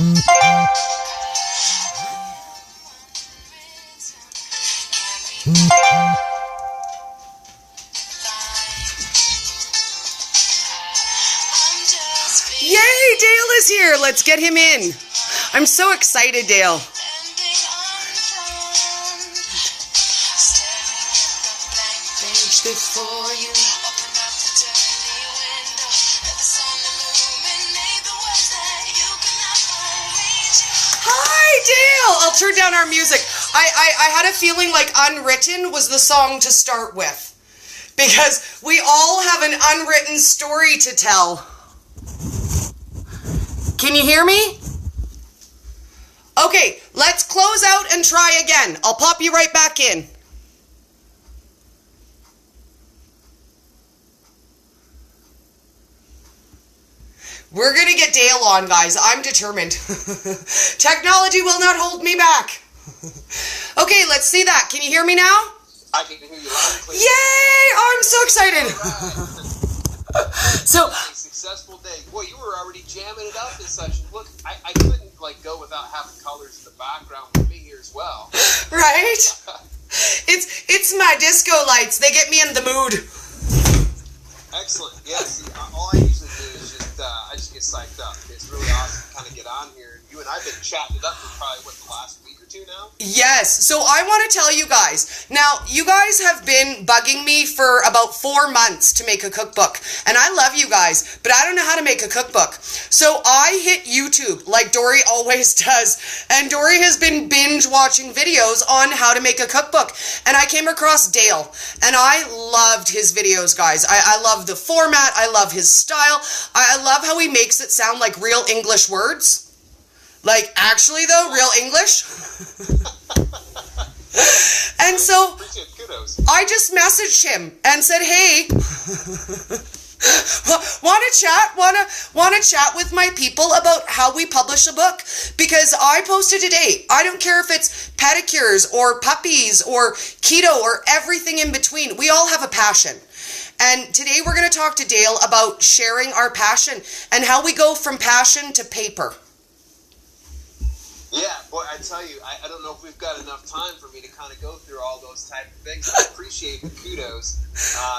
Yay, Dale is here. Let's get him in. I'm so excited, Dale. Hi, Dale. I'll turn down our music. I had a feeling like Unwritten was the song to start with, because we all have an unwritten story to tell. Can you hear me? Okay, let's close out and try again. I'll pop you right back in. We're going to get Dale on, guys. I'm determined. Technology will not hold me back. Okay, let's see that. Can you hear me now? I can hear you loud and clear. Yay! Oh, I'm so excited. Right. So, a successful day. Boy, you were already jamming it up in session. Look, I couldn't go without having colors in the background with me here as well. right? It's my disco lights. They get me in the mood. Excellent. Yeah, see, all I usually do is I just get psyched up. It's really awesome to kind of get on here. You and I have been chatting it up for probably, the last week or two now? Yes. So I want to tell you guys. Now, you guys have been bugging me for about 4 months to make a cookbook. And I love you guys, but I don't know how to make a cookbook. So I hit YouTube like Dory always does. And Dory has been binge watching videos on how to make a cookbook. And I came across Dale. And I loved his videos, guys. I love the format. I love his style. I love how he makes it sound like real English words. Like, actually, though, real English. And so, I just messaged him and said, hey, want to chat with my people about how we publish a book? Because I posted today. I don't care if it's pedicures or puppies or keto or everything in between. We all have a passion. And today we're going to talk to Dale about sharing our passion and how we go from passion to paper. Yeah, boy, I tell you, I don't know if we've got enough time for me to kind of go through all those type of things. I appreciate the kudos.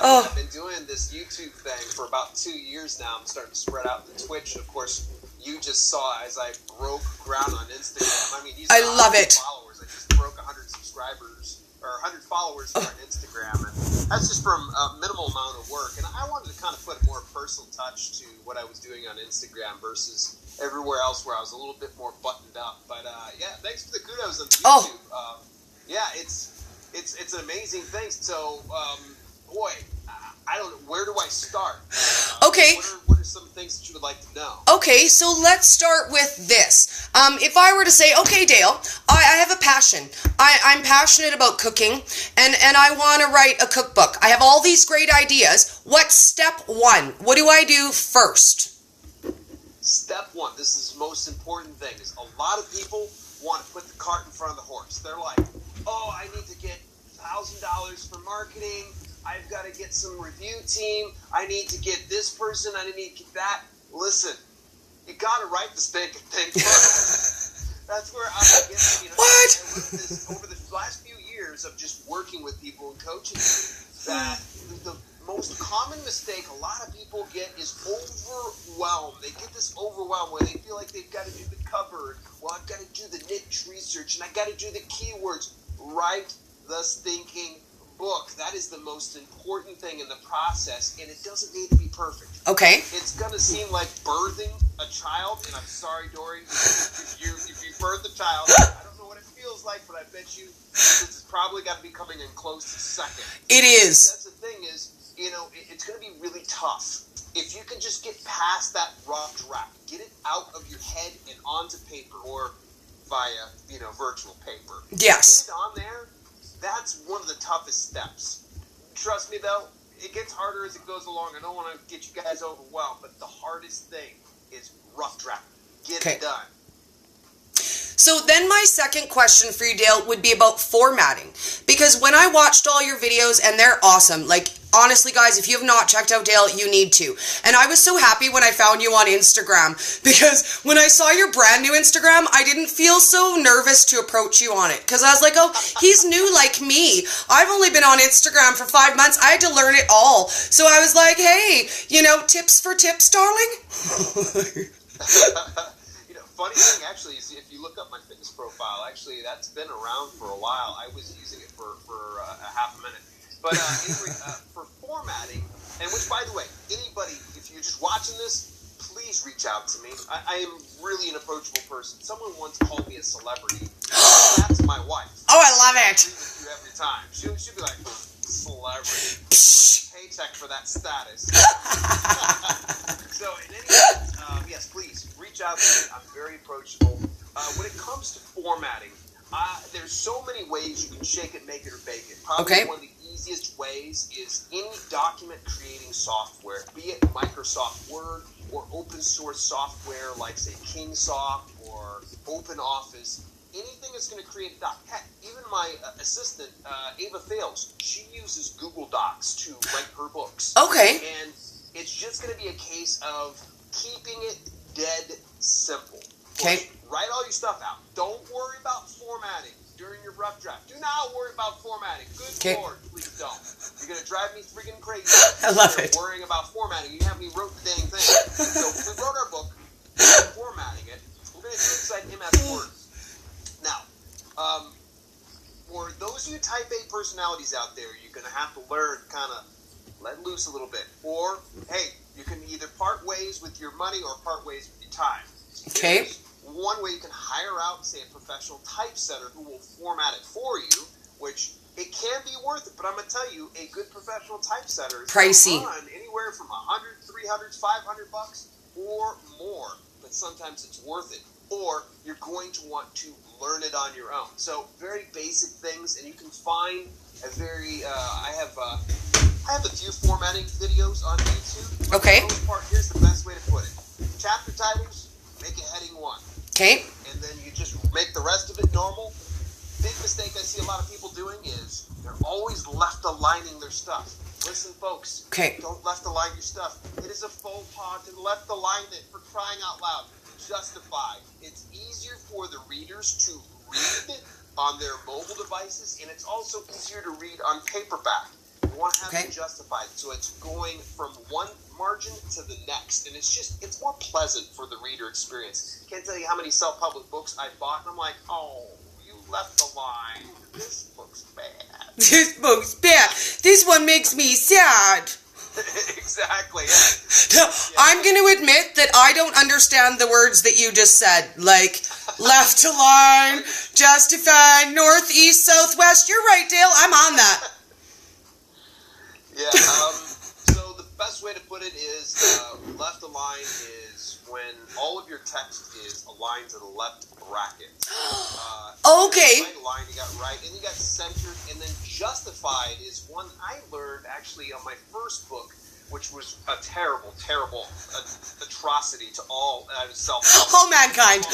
I've been doing this YouTube thing for about 2 years now. I'm starting to spread out the Twitch. And, of course, you just saw as I broke ground on Instagram. I mean, I love it. Followers. I just broke 100 subscribers or 100 followers on Instagram. And that's just from a minimal amount of work. And I wanted to kind of put a more personal touch to what I was doing on Instagram versus everywhere else where I was a little bit more buttoned up. But yeah, thanks for the kudos on YouTube. Yeah, it's an amazing thing. So, boy, I don't know, where do I start? Okay. What are some things that you would like to know? Okay, so let's start with this. If I were to say, okay, Dale, I have a passion. I'm passionate about cooking, and I want to write a cookbook. I have all these great ideas. What's step one? What do I do first? Step one, this is the most important thing, is a lot of people want to put the cart in front of the horse. They're like, oh, I need to get $1,000 for marketing. I've got to get some review team. I need to get this person. I need to get that. Listen, you got to write the stinking thing first. That's where I get, What? Over the last few years of just working with people and coaching, that the most common mistake a lot of people get is overwhelmed. They get this overwhelm where they feel like they've got to do the cover. Well, I've got to do the niche research, and I've got to do the keywords. Write the stinking book. That is the most important thing in the process, and it doesn't need to be perfect. Okay. It's going to seem like birthing a child, and I'm sorry, Dory, if you birth a child, I don't know what it feels like, but I bet you this is probably got to be coming in close to second. It is. That's the thing is, it's going to be really tough. If you can just get past that rough draft, get it out of your head and onto paper or via, virtual paper. Yes. Get it on there. That's one of the toughest steps. Trust me, though, it gets harder as it goes along. I don't want to get you guys overwhelmed, but the hardest thing is rough draft. Get it done. So then my second question for you, Dale, would be about formatting. Because when I watched all your videos, and they're awesome, like, honestly, guys, if you have not checked out Dale, you need to. And I was so happy when I found you on Instagram, because when I saw your brand new Instagram, I didn't feel so nervous to approach you on it. Because I was like, oh, he's new like me. I've only been on Instagram for 5 months. I had to learn it all. So I was like, hey, tips for tips, darling? Funny thing, actually, is if you look up my fitness profile, actually, that's been around for a while. I was using it for a half a minute. But anyway, for formatting, and which, by the way, anybody, if you're just watching this, please reach out to me. I am really an approachable person. Someone once called me a celebrity. That's my wife. Oh, I love it. I agree with you every time. She'll be like, celebrity. Paycheck for that status. So, in any case, yes, please reach out to me. I'm very approachable. When it comes to formatting, there's so many ways you can shake it, make it, or bake it. Probably one of the easiest ways is any document creating software, be it Microsoft Word or open source software like, say, Kingsoft or OpenOffice. Anything that's going to create a doc. Heck, even my assistant, Ava Thales, she uses Google Docs to write her books. Okay. And it's just going to be a case of keeping it dead simple. Okay. Write all your stuff out. Don't worry about formatting during your rough draft. Do not worry about formatting. Good Lord, please don't. You're going to drive me freaking crazy. I love it. Worrying about formatting. You haven't even wrote the dang thing. So we wrote our book. We're formatting it. We're going to do it inside MS Word. Now, for those of you Type A personalities out there, you're going to have to learn kind of let loose a little bit. Or, hey, you can either part ways with your money or part ways with your time. Okay. There's one way you can hire out, say, a professional typesetter who will format it for you, which it can be worth it. But I'm going to tell you, a good professional typesetter is pricey. going to run anywhere from $100, $300, $500 or more. But sometimes it's worth it. Or you're going to want to learn it on your own. So very basic things, and you can find a very. I have a few formatting videos on YouTube. Okay. For the most part, here's the best way to put it: chapter titles, make it heading 1. Okay. And then you just make the rest of it normal. Big mistake I see a lot of people doing is they're always left aligning their stuff. Listen, folks. Okay. Don't left align your stuff. It is a faux pas to left align it, for crying out loud. Justify. It's easier for the readers to read on their mobile devices, and it's also easier to read on paperback. You want to have it justified, so it's going from one margin to the next, and it's more pleasant for the reader experience. Can't tell you how many self-published books I bought, and I'm like, oh, you left the line. This book's bad. This book's bad. This one makes me sad. Exactly. Yeah. I'm going to admit that I don't understand the words that you just said, like left to line, justified, north, east, southwest. You're right, Dale. I'm on that. Yeah. So the best way to put it is left align is when all of your text is aligned to the left bracket. Okay. Right line, you got right, and you got centered, and then justified is one I learned actually on my first book, which was a terrible, terrible atrocity to all self. All mankind.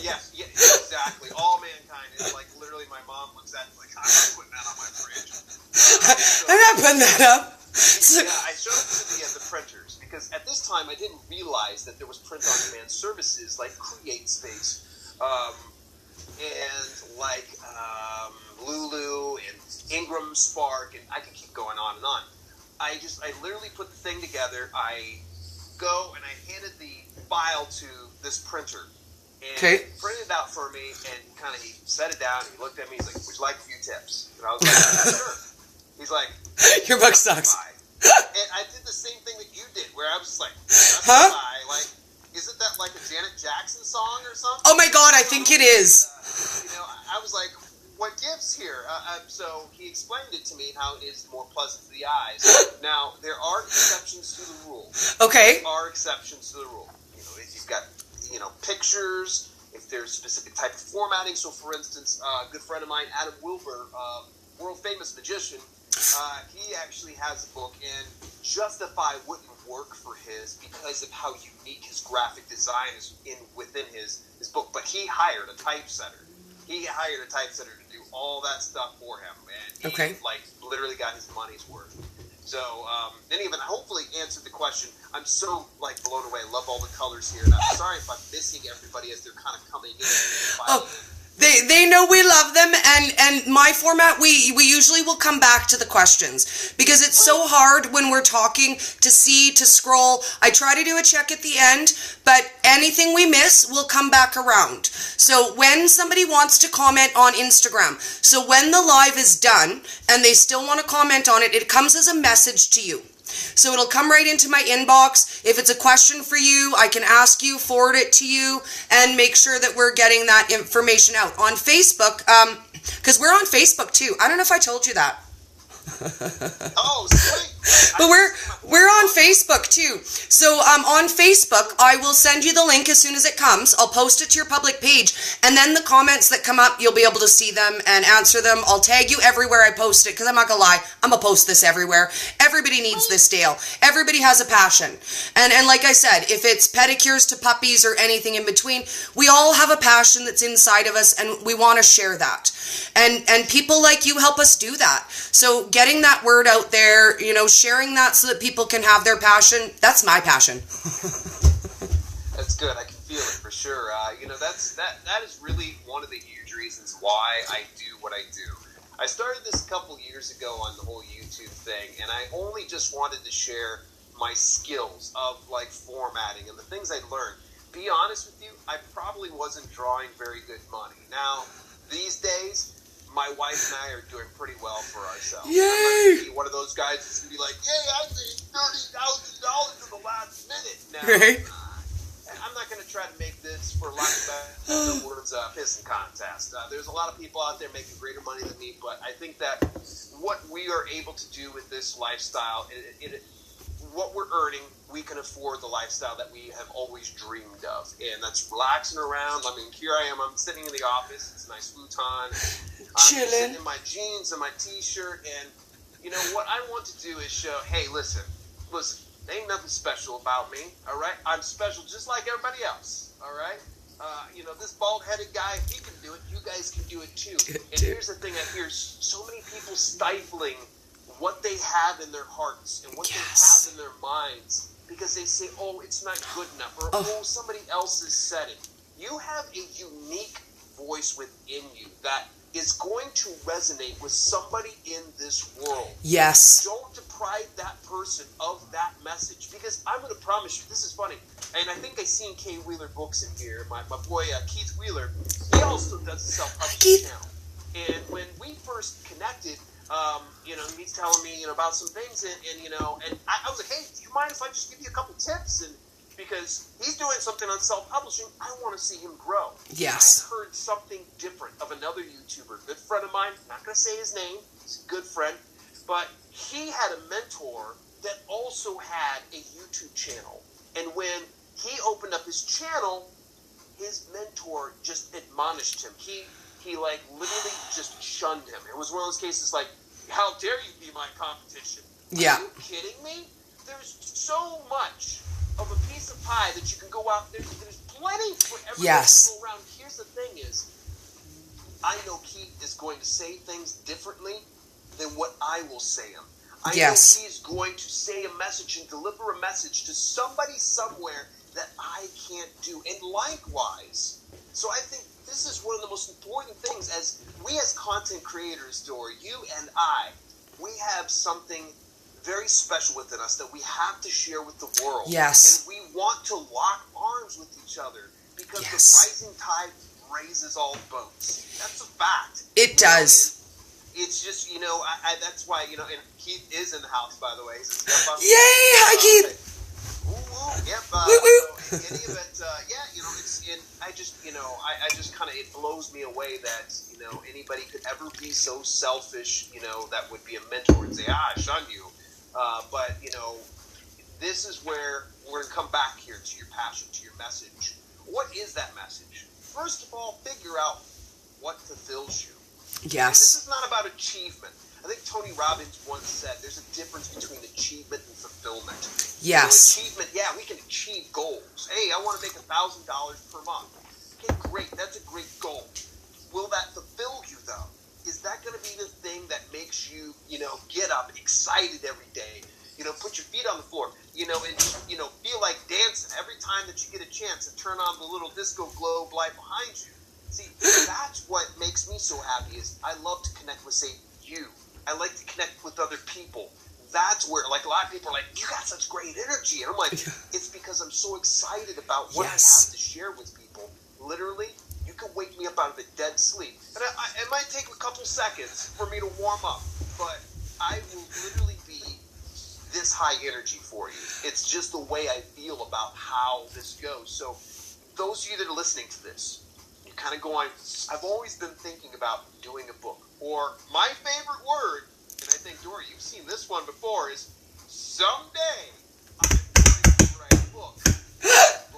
Yes, exactly. All mankind is like literally. My mom looks at it like, I'm not putting that on my fridge. I'm not putting that up. Yeah, I showed it to the printers because at this time I didn't realize that there was print-on-demand services like CreateSpace and like Lulu and Ingram Spark, and I could keep going on and on. I literally put the thing together. I go and I handed the file to this printer. And he printed it out for me, and he set it down, and he looked at me, he's like, would you like a few tips? And I was like, sure. He's like, your book sucks. And I did the same thing that you did, where I was just like, like, isn't that like a Janet Jackson song or something? Oh my God, I think it is. I was like, what gives here? So he explained it to me and how it is more pleasant to the eyes. Now, there are exceptions to the rule. Okay. There are exceptions to the rule. If you've got, pictures, if there's specific type of formatting. So, for instance, a good friend of mine, Adam Wilbur, world famous magician, He actually has a book, and Justify wouldn't work for his because of how unique his graphic design is within his book. But he hired a typesetter. He hired a typesetter to do all that stuff for him, and he literally got his money's worth. So, and even hopefully answered the question. I'm so blown away. I love all the colors here, and I'm sorry if I'm missing everybody as they're kind of coming in. They know we love them, and my format, we usually will come back to the questions because it's so hard when we're talking to scroll. I try to do a check at the end, but anything we miss will come back around. So when somebody wants to comment on Instagram, so when the live is done and they still want to comment on it, it comes as a message to you. So it'll come right into my inbox. If it's a question for you, I can ask you, forward it to you, and make sure that we're getting that information out. On Facebook, because we're on Facebook too. I don't know if I told you that. Oh, sweet. But we're on Facebook too. So on Facebook, I will send you the link as soon as it comes. I'll post it to your public page, and then the comments that come up, you'll be able to see them and answer them. I'll tag you everywhere I post it, because I'm not gonna lie, I'm gonna post this everywhere. Everybody needs this, Dale. Everybody has a passion. And like I said, if it's pedicures to puppies or anything in between, we all have a passion that's inside of us, and we want to share that. And people like you help us do that. So getting that word out there, sharing that so that people can have their passion, that's my passion. That's good. I can feel it for sure. That is really one of the huge reasons why I do what I do. I started this a couple years ago on the whole YouTube thing, and I only just wanted to share my skills of formatting and the things I learned. Be honest with you, I probably wasn't drawing very good money. Now, these days, my wife and I are doing pretty well for ourselves. Yay! I'm not going to be one of those guys that's going to be like, "Yay, I made $30,000 in the last minute." Now, right. I'm not going to try to make this, for lack of better words, a pissing contest. There's a lot of people out there making greater money than me, but I think that what we are able to do with this lifestyle, what we're earning, we can afford the lifestyle that we have always dreamed of, and that's relaxing around. I mean, here I am. I'm sitting in the office. It's a nice futon. I'm sitting in my jeans and my t-shirt, and what I want to do is show, hey, listen, ain't nothing special about me, all right? I'm special just like everybody else, all right? This bald-headed guy, he can do it. You guys can do it too. And here's the thing, I hear so many people stifling what they have in their hearts and what they have in their minds because they say, oh, it's not good enough, or oh, somebody else has said it. You have a unique voice within you that is going to resonate with somebody in this world. Yes. Don't deprive that person of that message, because I'm going to promise you, this is funny, and I think I seen Kay Wheeler Books in here, my boy Keith Wheeler, he also does a self-publishing channel. And when we first connected, he's telling me, about some things, and I was like, hey, do you mind if I just give you a couple tips? And because he's doing something on self-publishing, I want to see him grow. Yes. I heard something different of another YouTuber, good friend of mine, not going to say his name, he's a good friend, but he had a mentor that also had a YouTube channel. And when he opened up his channel, his mentor just admonished him. He literally just shunned him. It was one of those cases like, how dare you be my competition? Yeah. Are you kidding me? There's so much of a piece of pie that you can go out there. There's plenty for everyone to go around. Here's the thing is, I know Keith is going to say things differently than what I will say them. I know he's going to say a message and deliver a message to somebody somewhere that I can't do. And likewise, so I think this is one of the most important things as we as content creators, Dora, you and I, we have something very special within us that we have to share with the world. Yes. And we want to lock arms with each other because the rising tide raises all boats. That's a fact. It does. It's just, that's why, and Keith is in the house, by the way. Yay! Hi, Keith! Yep. Woo-woo. In any event, I just kind of, it blows me away that, anybody could ever be so selfish, that would be a mentor and say, I shun you. But, this is where we're going to come back here to your passion, to your message. What is that message? First of all, figure out what fulfills you. Yes. This is not about achievement. I think Tony Robbins once said there's a difference between achievement and fulfillment. Yes. Achievement, yeah, we can achieve goals. Hey, I want to make $1,000 per month. Okay, great. That's a great goal. Will that fulfill you, though? Is that going to be the thing that makes you, get up excited every day? Put your feet on the floor, and feel like dancing every time that you get a chance and turn on the little disco globe light behind you. See, that's what makes me so happy is I love to connect with, say, you. I like to connect with other people. That's where, like, a lot of people are like, you got such great energy. And I'm like, it's because I'm so excited about what I have to share with people. Literally, you can wake me up out of a dead sleep. And it might take a couple seconds for me to warm up, but I will literally be this high energy for you. It's just the way I feel about how this goes. So those of you that are listening to this, you're kind of going, I've always been thinking about doing a book. Or my favorite word, and I think, Dory, you've seen this one before, is someday I'm going to write a book.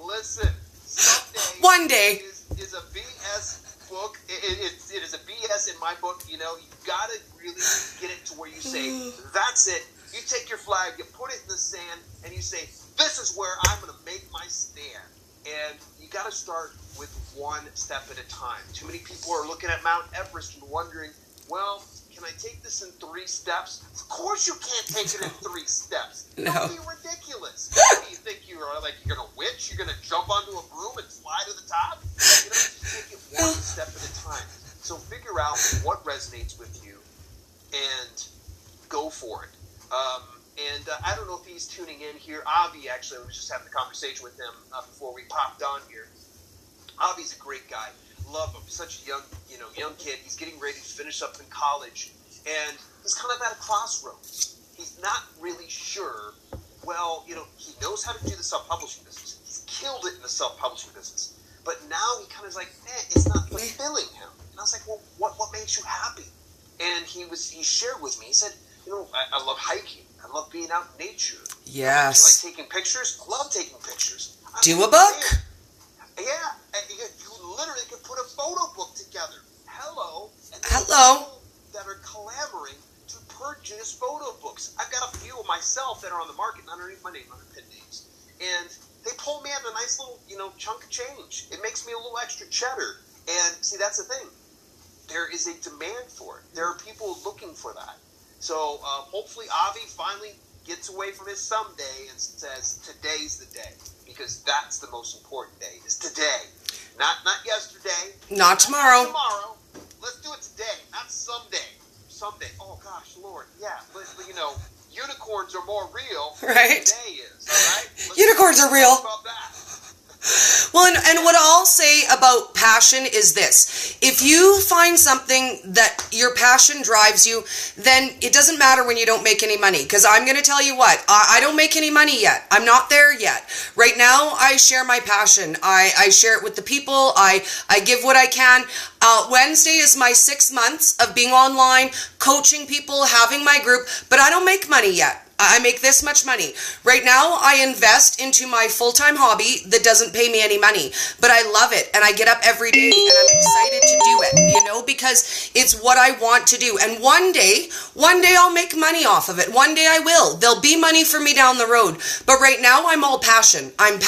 Listen, someday one day is a BS book. It is a BS in my book. You got to really get it to where you say, that's it. You take your flag, you put it in the sand, and you say, this is where I'm going to make my stand. And you got to start with one step at a time. Too many people are looking at Mount Everest and wondering, well, can I take this in 3 steps? Of course you can't take it in 3 steps. No. Don't be ridiculous. What do you think you're going to witch? You're going to jump onto a broom and fly to the top? Just take it one step at a time. So figure out what resonates with you and go for it. I don't know if he's tuning in here. Avi, actually, I was just having a conversation with him before we popped on here. Avi's a great guy. Love him. Such a young kid. He's getting ready to finish up in college, and he's kind of at a crossroads. He's not really sure. Well, he knows how to do the self-publishing business. He's killed it in the self-publishing business. But now he kind of is like, it's not fulfilling him. And I was like, well, what makes you happy? And he shared with me. He said, I love hiking. I love being out in nature. Yes. I like taking pictures. I love taking pictures. Do a book? Yeah. You literally can put a photo book together. Hello. And Hello. That are clamoring to purchase photo books. I've got a few of myself that are on the market underneath my name, under pin names. And they pull me in a nice little, chunk of change. It makes me a little extra cheddar. And see, that's the thing. There is a demand for it. There are people looking for that. So hopefully Avi finally gets away from his someday and says, today's the day. Because that's the most important day, is today. Not yesterday. Not tomorrow. Not tomorrow. Let's do it today, not someday. Someday. Oh, gosh, Lord. Yeah, but unicorns are more real right? than today is, all right? Unicorns are real. Talk about that. Well, and what I'll say about passion is this. If you find something that your passion drives you, then it doesn't matter when you don't make any money. Because I'm going to tell you what, I don't make any money yet. I'm not there yet. Right now, I share my passion. I share it with the people. I give what I can. Wednesday is my 6 months of being online, coaching people, having my group, but I don't make money yet. I make this much money. Right now, I invest into my full-time hobby that doesn't pay me any money, but I love it, and I get up every day, and I'm excited to do it, because it's what I want to do. And one day I'll make money off of it. One day I will. There'll be money for me down the road. But right now, I'm all passion. I'm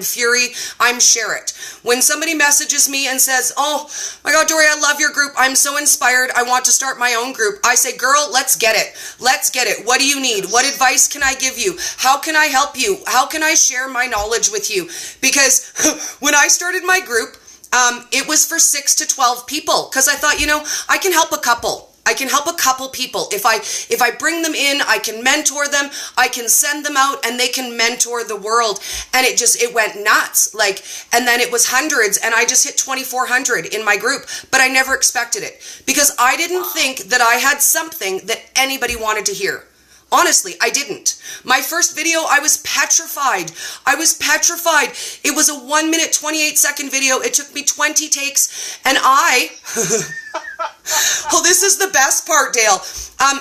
fury, I'm share it. When somebody messages me and says, oh my God, Dory, I love your group. I'm so inspired. I want to start my own group. I say, girl, let's get it. Let's get it. What do you need? What advice can I give you? How can I help you? How can I share my knowledge with you? Because when I started my group, it was for 6 to 12 people because I thought, I can help a couple. I can help a couple people. If I bring them in, I can mentor them. I can send them out and they can mentor the world. And it went nuts. And then it was hundreds and I just hit 2,400 in my group, but I never expected it because I didn't think that I had something that anybody wanted to hear. Honestly, I didn't. My first video, I was petrified. It was a 1 minute, 28-second video. It took me 20 takes and well, this is the best part, Dale.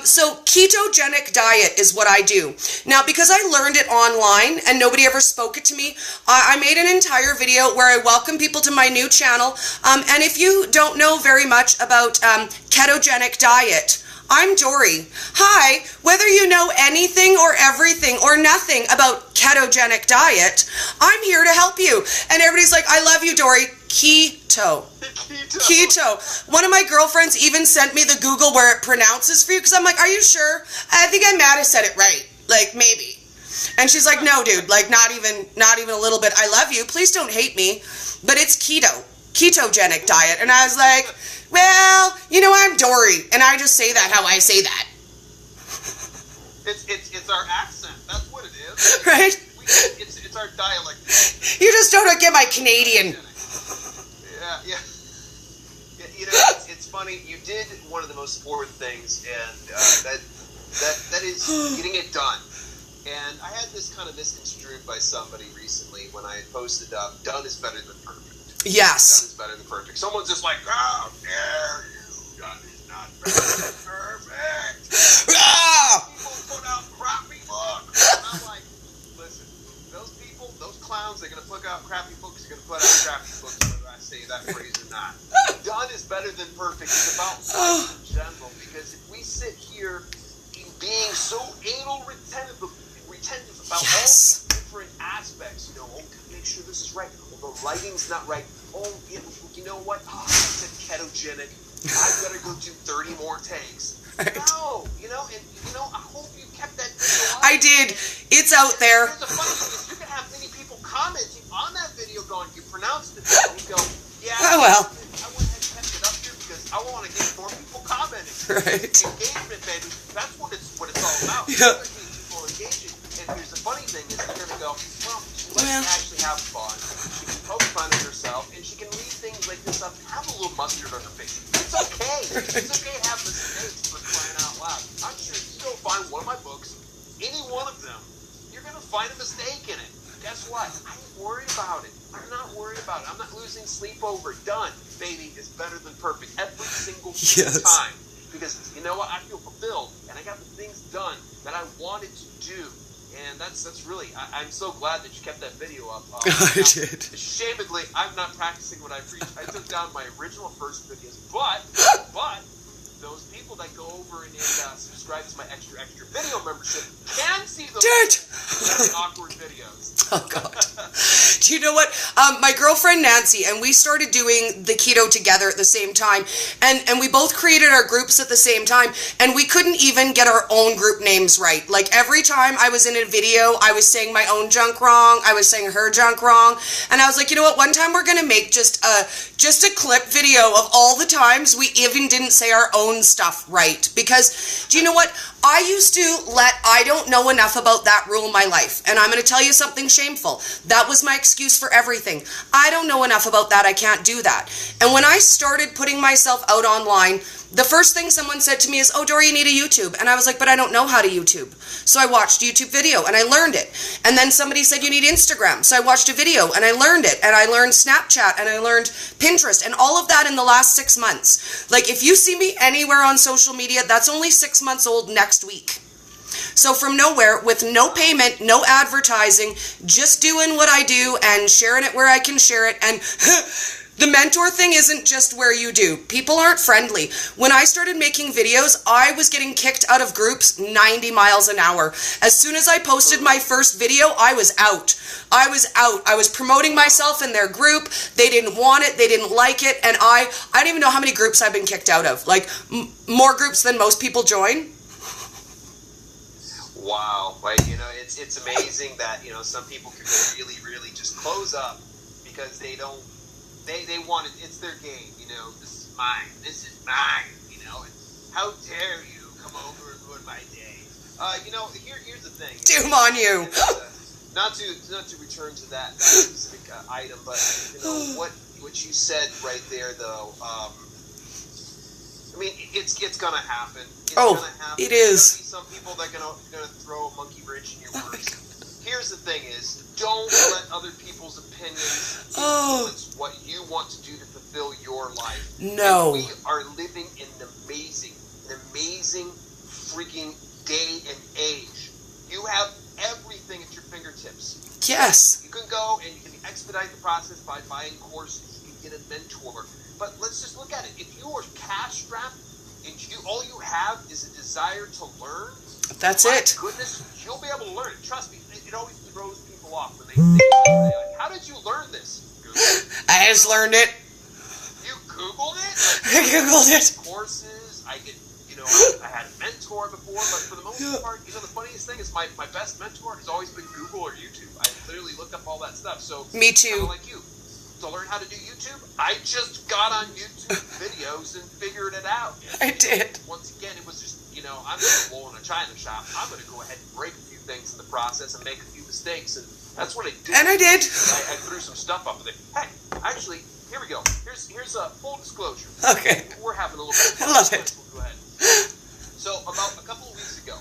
So ketogenic diet is what I do. Now, because I learned it online and nobody ever spoke it to me, I made an entire video where I welcome people to my new channel. And if you don't know very much about ketogenic diet, I'm Dory. Hi, whether you know anything or everything or nothing about ketogenic diet, I'm here to help you. And everybody's like, I love you, Dory. Keto. Keto. One of my girlfriends even sent me the Google where it pronounces for you because I'm like, are you sure? I think I might have said it right. Like, maybe. And she's like, no, dude, like not even a little bit. I love you. Please don't hate me. But it's keto. Ketogenic diet. And I was like, well, you know, I'm Dory. And I just say that how I say that. It's our accent. That's what it is. Right? It's our dialect. You just don't get my Canadian. Yeah. You know, it's funny. You did one of the most important things, and that is getting it done. And I had this kind of misconstrued by somebody recently when I had posted up, done is better than perfect. Yes. Done is better than perfect. Someone's just like, how dare you? Done is not better than perfect. People put out crappy books. And I'm like, listen, those people, those clowns, they're going to put out crappy books. They're going to put out crappy books, whether I say that phrase or not. Done is better than perfect. It's about life in general. Because if we sit here being so anal retentive about all these different aspects, you know, make sure this is right. Oh, the lighting's not right. Oh, you know what? Oh, I said ketogenic. I've got to go do 30 more takes. Right. No, you know, and you know, I hope you kept that video up. I did. It's out there. Here's the funny thing is you can have many people commenting on that video going, you pronounced it. And you go, yeah, oh, well. I went ahead and kept it up here because I want to get more people commenting. Right. Engagement, baby. That's what it's all about. Yeah. People engaging. And here's the funny thing is they're going to go, well, let's actually have fun. She can poke fun at herself, and she can read things like this up and have a little mustard on her face. It's okay. It's okay to have mistakes, for crying out loud. I'm sure if you go find one of my books, any one of them, you're going to find a mistake in it. Guess what? I ain't worried about it. I'm not worried about it. I'm not losing sleep over it. Done, baby, is better than perfect every single time. Because, you know what? I feel fulfilled, and I got the things done that I wanted to do. And that's really, I'm so glad that you kept that video up. I did. Shamedly, I'm not practicing what I preach. I took down my original first videos, but those people that go over and subscribe to my extra video membership can see those awkward videos. Oh, God. Do you know what? My girlfriend Nancy and we started doing the keto together at the same time, and we both created our groups at the same time, and we couldn't even get our own group names right. Like every time I was in a video, I was saying my own junk wrong, I was saying her junk wrong, and I was like, you know what? One time we're gonna make just a clip video of all the times we even didn't say our own stuff right. Because do you know what? I used to let I don't know enough about that rule in my life. And I'm going to tell you something shameful. That was my excuse for everything. I don't know enough about that. I can't do that. And when I started putting myself out online, the first thing someone said to me is, oh, Dory, you need a YouTube. And I was like, but I don't know how to YouTube. So I watched a YouTube video and I learned it. And then somebody said, you need Instagram. So I watched a video and I learned it. And I learned Snapchat and I learned Pinterest and all of that in the last 6 months. Like if you see me anywhere on social media, that's only 6 months old next week. So from nowhere, with no payment, no advertising, just doing what I do and sharing it where I can share it. And the mentor thing isn't just where you do. People aren't friendly. When I started making videos, I was getting kicked out of groups 90 miles an hour. As soon as I posted my first video, I was out. I was promoting myself in their group. They didn't want it. They didn't like it. And I don't even know how many groups I've been kicked out of. Like more groups than most people join. Wow. Like, you know, it's amazing that, you know, some people can really just close up because they don't. They want it. It's their game, you know. This is mine. You know. And how dare you come over and ruin my day? You know. Here's the thing. Doom on you. Not to return to that specific item, but you know what you said right there, though. I mean, it's gonna happen. It's gonna happen. It is. There's gonna be some people that are gonna throw a monkey wrench in your works. Here's the thing is, don't let other people's opinions influence what you want to do to fulfill your life. No. And we are living in an amazing freaking day and age. You have everything at your fingertips. Yes. You can go and you can expedite the process by buying courses. You can get a mentor. But let's just look at it. If you are cash strapped, and all you have is a desire to learn, That's my it. goodness, you'll be able to learn it. Trust me, it always throws people off when they say, like, how did you learn this? Google. I just learned it. You Googled it? I Googled it. Courses, I had a mentor before, but for the most part, the funniest thing is my best mentor has always been Google or YouTube. I literally looked up all that stuff. So Me too. Kind of like you. To learn how to do YouTube, I just got on YouTube videos and figured it out. I did. Once again, it was just, I'm going to roll in a china shop. I'm going to go ahead and break a few things in the process and make a few mistakes. And that's what I did. And I did. I threw some stuff up there. Hey, actually, here we go. Here's a full disclosure. Okay. We're having a little bit of fun. I love it. We'll go ahead. So, about a couple of weeks ago,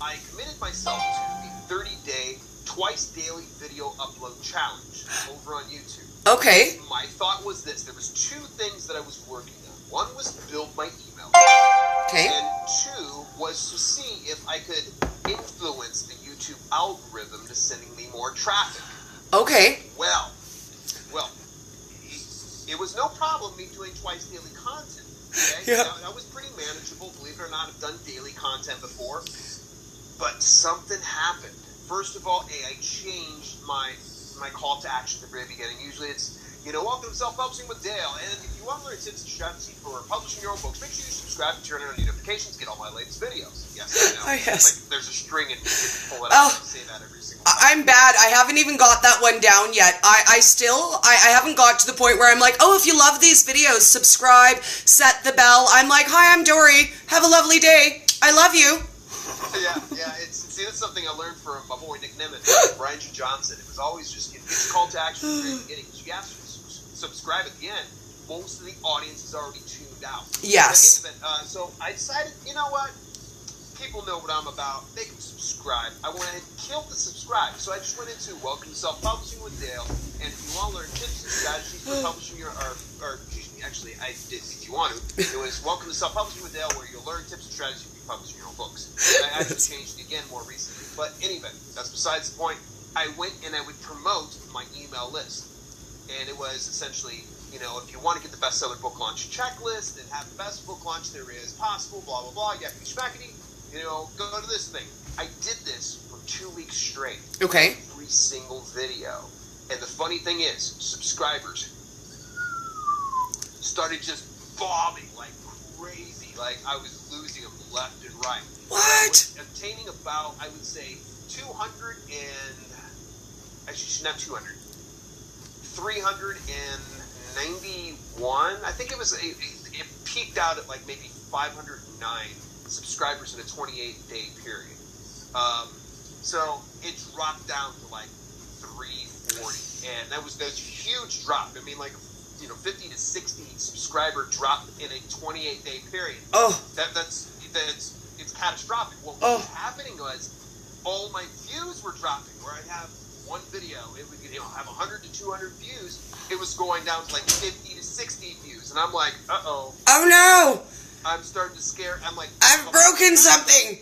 I committed myself to the 30-day, twice daily video upload challenge over on YouTube. Okay. My thought was this. There was two things that I was working on. One was to build my email. Okay. And two was to see if I could influence the YouTube algorithm to sending me more traffic. Okay. Well, it was no problem me doing twice daily content. Okay? Yeah. That was pretty manageable. Believe it or not, I've done daily content before. But something happened. First of all, I changed my call to action at the very beginning. Usually it's, welcome to Self-Publishing with Dale. And if you want to learn tips and strategies for publishing your own books, make sure you subscribe and turn on notifications, get all my latest videos. Yes, I know. Oh, yes. It's like there's a string and you pull it out and say that every single time. I'm bad. I haven't even got that one down yet. I haven't got to the point where I'm like, oh, if you love these videos, subscribe, set the bell. I'm like, hi, I'm Dory. Have a lovely day. I love you. Yeah. That's something I learned from my boy Nick Nimitz, Brian G. Johnson. It was always just get your call to action at the very beginning. Because you have to subscribe at the end. Most of the audience is already tuned out. Yes. So I decided, you know what? People know what I'm about. They can subscribe. I went ahead and killed the subscribe. So I just went into Welcome to Self-Publishing with Dale. And if you want to learn tips and strategies for publishing your, actually, I did, if you want to, it was Welcome to Self-Publishing with Dale, where you'll learn tips and strategies for publishing your own books. And I actually changed it again more recently. But anyway, that's besides the point. I went and I would promote my email list. And it was essentially, if you want to get the bestseller book launch checklist and have the best book launch there is possible, blah, blah, blah, yakety schmackety, go to this thing. I did this for 2 weeks straight. Okay. Every single video. And the funny thing is, subscribers started just bombing like crazy. Like I was losing them left and right. What? I was obtaining about, I would say, 391. I think it was, it peaked out at like maybe 509 subscribers in a 28-day period. So it dropped down to like 340. And that was a huge drop. I mean, like, 50 to 60 subscriber drop in a 28-day period. Oh. It's catastrophic. What was happening was all my views were dropping. Where I'd have one video, it would have 100 to 200 views. It was going down to like 50 to 60 views, and I'm like, uh-oh. Oh no! I'm starting to scare. I'm like, I've broken something.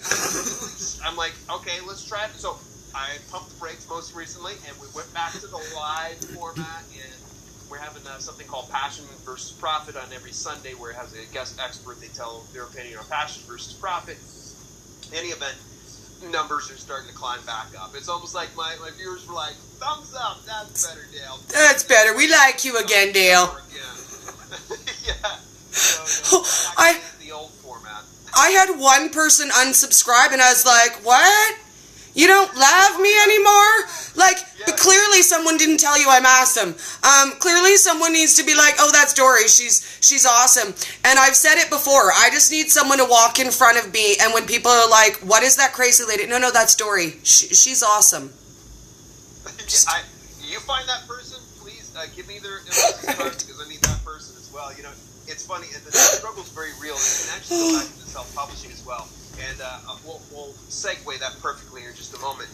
I'm like, okay, let's try it. So I pumped the brakes most recently, and we went back to the live format, and we're having something called Passion versus Profit on every Sunday, where it has a guest expert. They tell their opinion on passion versus profit. Any event, numbers are starting to climb back up. It's almost like my viewers were like, thumbs up, that's better, Dale. That's better. We like you again, Dale. Yeah. So, the old format. I had one person unsubscribe, and I was like, what? You don't love me anymore? Like, Yes. clearly someone didn't tell you I'm awesome. Clearly someone needs to be like, oh, that's Dory. She's awesome. And I've said it before. I just need someone to walk in front of me, and when people are like, what is that crazy lady? No, that's Dory. She's awesome. You find that person, please give me their card because I need that person as well. It's funny, and the struggle is very real. You can actually go back into self-publishing as well. And we'll segue that perfectly in just a moment.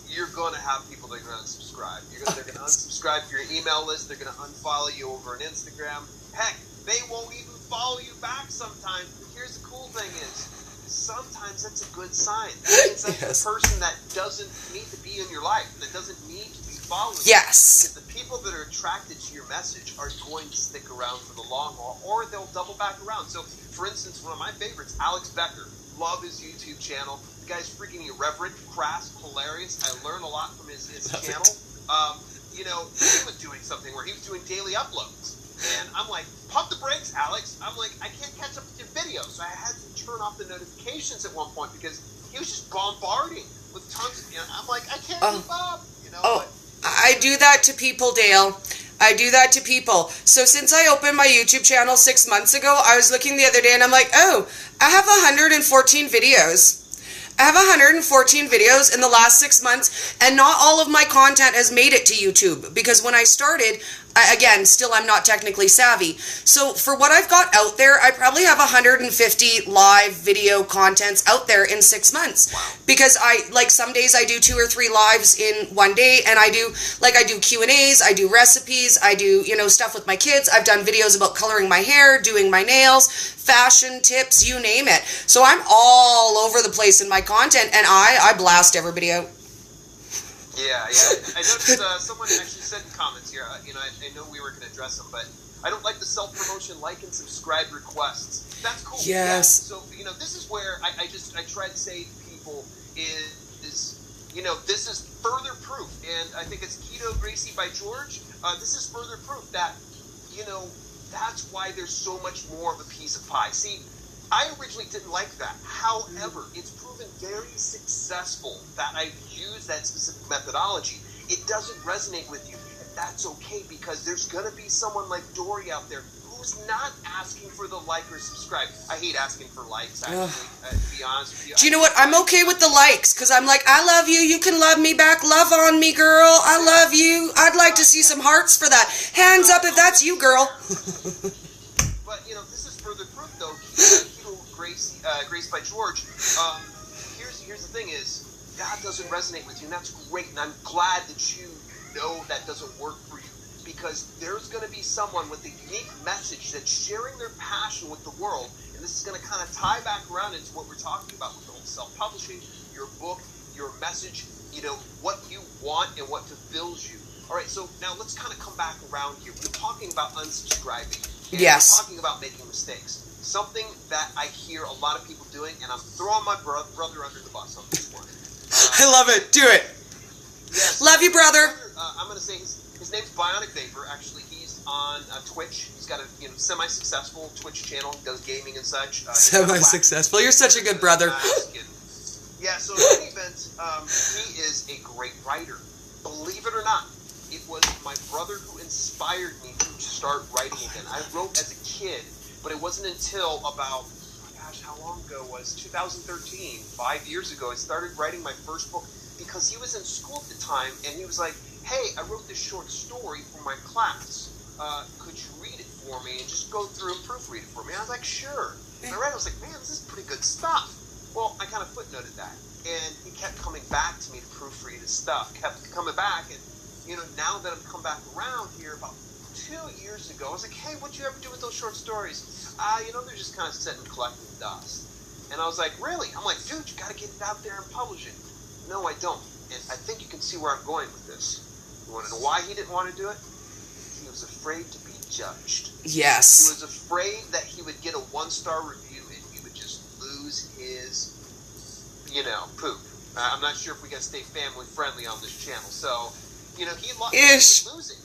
You're going to have people that are going to unsubscribe. They're going to unsubscribe to your email list. They're going to unfollow you over on Instagram. Heck, they won't even follow you back sometimes. But here's the cool thing is, sometimes that's a good sign. That means that's the person that doesn't need to be in your life, that doesn't need to be following you. Yes. Because the people that are attracted to your message are going to stick around for the long haul, or they'll double back around. So For instance, one of my favorites, Alex Becker. Love his YouTube channel. The guy's freaking irreverent, crass, hilarious. I learn a lot from his channel. You know, he was doing something where he was doing daily uploads. And I'm like, pump the brakes, Alex. I'm like, I can't catch up with your videos. So I had to turn off the notifications at one point because he was just bombarding with tons of, you know, I'm like, I can't keep up, you know. Oh, I do that to people, Dale. I do that to people. So since I opened my YouTube channel 6 months ago, I was looking the other day and I'm like, oh, I have 114 videos. I have 114 videos in the last 6 months, and not all of my content has made it to YouTube, because when I started, again, still I'm not technically savvy. So for what I've got out there, I probably have 150 live video contents out there in 6 months. Wow. Because some days I do 2 or 3 lives in one day, and I do Q&As, I do recipes, I do, you know, stuff with my kids. I've done videos about coloring my hair, doing my nails, fashion tips, you name it. So I'm all over the place in my content, and I blast everybody out. Yeah. I noticed someone actually said in comments here, you know, I know we were going to address them, but I don't like the self-promotion, like and subscribe requests. That's cool. Yes. Yeah. So, you know, this is where I try to say to people is, you know, this is further proof, and I think it's Keto Gracie by George. This is further proof that, you know, that's why there's so much more of a piece of pie. See, I originally didn't like that. However, it's proven very successful that I've used that specific methodology. It doesn't resonate with you, and that's okay, because there's going to be someone like Dory out there who's not asking for the like or subscribe. I hate asking for likes, actually, to be honest with you. Do you know what? I'm okay with the likes, because I'm like, I love you. You can love me back. Love on me, girl. I love you. I'd like to see some hearts for that. Hands up if that's you, girl. But, you know, this is further proof, though. Keto Grace by George. Here's the thing is, that doesn't resonate with you, and that's great, and I'm glad that you know that doesn't work for you, because there's going to be someone with a unique message that's sharing their passion with the world, and this is going to kind of tie back around into what we're talking about with the whole self-publishing, your book, your message, you know, what you want and what fulfills you. All right, so now let's kind of come back around here. We're talking about unsubscribing. And Yes. we're talking about making mistakes. Something that I hear a lot of people doing, and I'm throwing my brother under the bus on this one. I love it. Do it. Yes. Love you, brother. I'm going to say his name's Bionic Vapor. Actually, he's on Twitch. He's got a semi-successful Twitch channel. He does gaming and such. Semi-successful. You're such a good brother. Yeah, so in any event, he is a great writer. Believe it or not, it was my brother who inspired me to start writing again. I wrote as a kid, but it wasn't until about, how long ago was 2013, 5 years ago, I started writing my first book, because he was in school at the time, and he was like, hey, I wrote this short story for my class. Could you read it for me and just go through and proofread it for me? I was like, sure. And I read it, I was like, man, this is pretty good stuff. Well, I kind of footnoted that, and he kept coming back to me to proofread his stuff, kept coming back, and, you know, now that I've come back around here about 2 years ago, I was like, hey, what'd you ever do with those short stories? You know, they're just kind of sitting collecting dust. And I was like, really? I'm like, dude, you got to get it out there and publish it. No, I don't. And I think you can see where I'm going with this. You want to know why he didn't want to do it? He was afraid to be judged. Yes. He was afraid that he would get a 1-star review and he would just lose his, you know, poop. I'm not sure if we got to stay family friendly on this channel. So, you know, he was losing.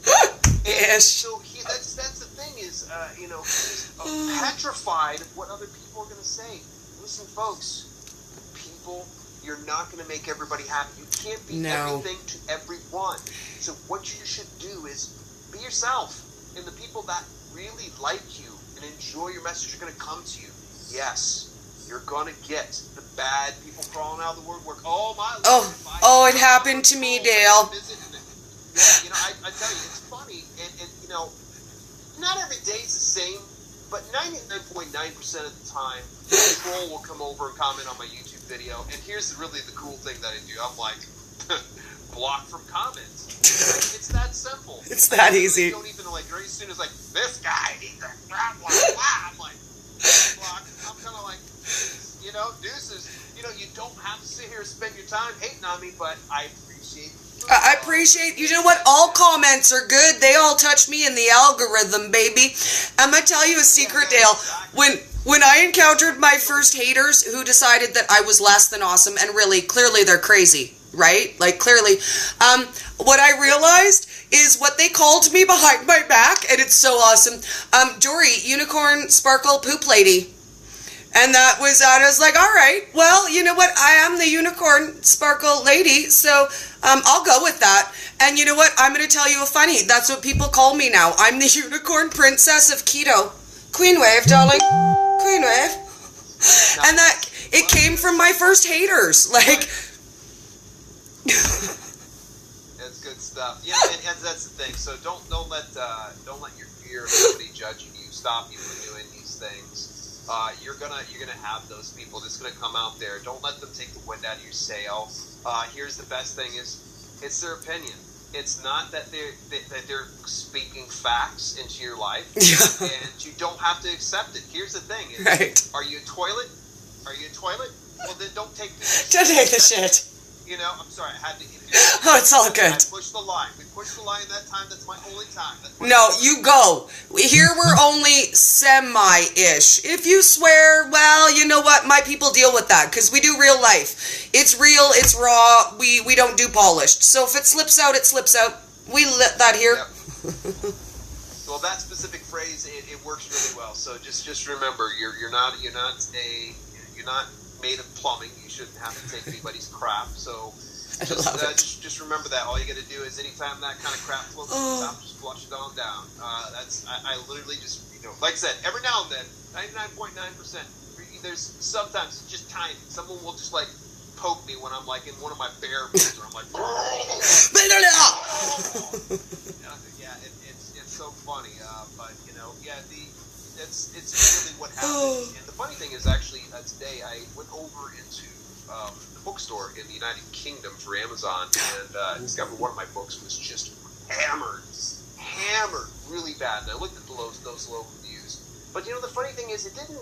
Ish. So that's the thing is, you know, he's petrified of what other people are going to say. Listen, folks, people, you're not going to make everybody happy. You can't be everything to everyone. So what you should do is be yourself. And the people that really like you and enjoy your message are going to come to you. Yes, you're going to get the bad people crawling out of the woodwork. Oh, my Lord. It happened to me, Dale. You know, I tell you, it's funny, and you know, not every day is the same, but 99.9% of the time, a troll will come over and comment on my YouTube video, and here's really the cool thing that I do. I'm like, block from comments. Like, it's that simple. It's that easy. Don't even, like, very soon as, like, this guy needs a blah, blah, blah. I'm like, block. I'm kind of like, you know, deuces. You know, you don't have to sit here and spend your time hating on me, but I appreciate it. I appreciate, you know what, all comments are good. They all touch me in the algorithm, baby. I'm going to tell you a secret, Dale. When I encountered my first haters who decided that I was less than awesome, and really, clearly they're crazy, right? Like, clearly. What I realized is what they called me behind my back, and it's so awesome. Dory, Unicorn Sparkle Poop Lady. And that was, and I was like, all right, well, you know what? I am the Unicorn Sparkle Lady, so I'll go with that. And you know what? I'm going to tell you a funny. That's what people call me now. I'm the Unicorn Princess of Keto. Queen wave, darling. Queen wave. And that, it came from my first haters. Like... That's good stuff. Yeah, and that's the thing. So don't let your fear of somebody judging you stop you from doing these things. You're gonna have those people that's gonna come out there. Don't let them take the wind out of your sail. Here's the best thing: it's their opinion. It's not that they're speaking facts into your life, and you don't have to accept it. Here's the thing: right. Are you a toilet? Are you a toilet? Well, then don't take the shit. Don't take the shit. You know, I'm sorry, I had to. Oh, it's all good. I pushed the line. We pushed the line that time. That's my only time. No, you go. Here we're only semi-ish. If you swear, well, you know what? My people deal with that because we do real life. It's real. It's raw. We don't do polished. So if it slips out, it slips out. We let that here. Yep. Well, that specific phrase it works really well. So just remember, you're not made of plumbing. You shouldn't have to take anybody's crap. So just remember that. All you got to do is anytime that kind of crap floats to the top, just flush it on down. I literally just, like I said, every now and then, 99.9%. There's sometimes it's just tiny. Someone will just like poke me when I'm like in one of my bear moods, or I'm like, it's so funny. But it's really what happens. And the funny thing is, actually, today I went over into the bookstore in the United Kingdom for Amazon, and discovered one of my books was just hammered really bad. And I looked at those low reviews. But the funny thing is, it didn't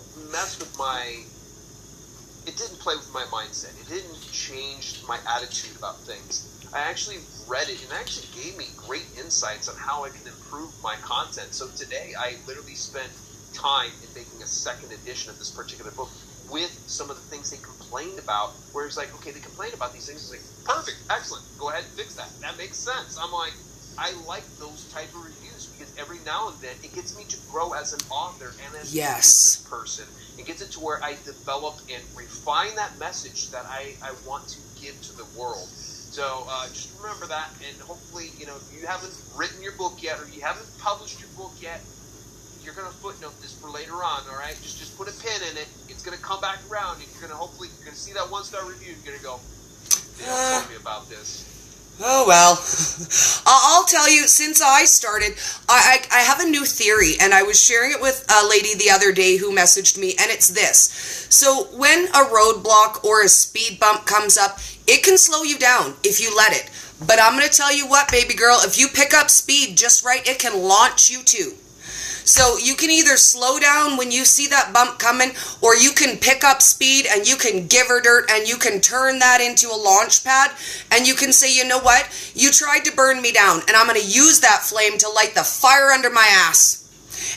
play with my mindset. It didn't change my attitude about things. I actually read it, and it actually gave me great insights on how I can improve my content. So today, I literally spent time in making a second edition of this particular book with some of the things they complained about, where it's like, okay, they complained about these things. It's like, perfect, excellent, go ahead and fix that. That makes sense. I'm like, I like those type of reviews because every now and then it gets me to grow as an author and as a business person. It gets it to where I develop and refine that message that I want to give to the world. So just remember that, and hopefully, if you haven't written your book yet or you haven't published your book yet, you're going to footnote this for later on, all right? Just put a pin in it. It's going to come back around, and you're going to see that 1-star review. You're going to go, they don't tell me about this. Oh, well. I'll tell you, since I started, I have a new theory, and I was sharing it with a lady the other day who messaged me, and it's this. So when a roadblock or a speed bump comes up, it can slow you down if you let it. But I'm going to tell you what, baby girl, if you pick up speed just right, it can launch you too. So you can either slow down when you see that bump coming, or you can pick up speed and you can give her dirt and you can turn that into a launch pad, and you can say, you know what? You tried to burn me down, and I'm going to use that flame to light the fire under my ass.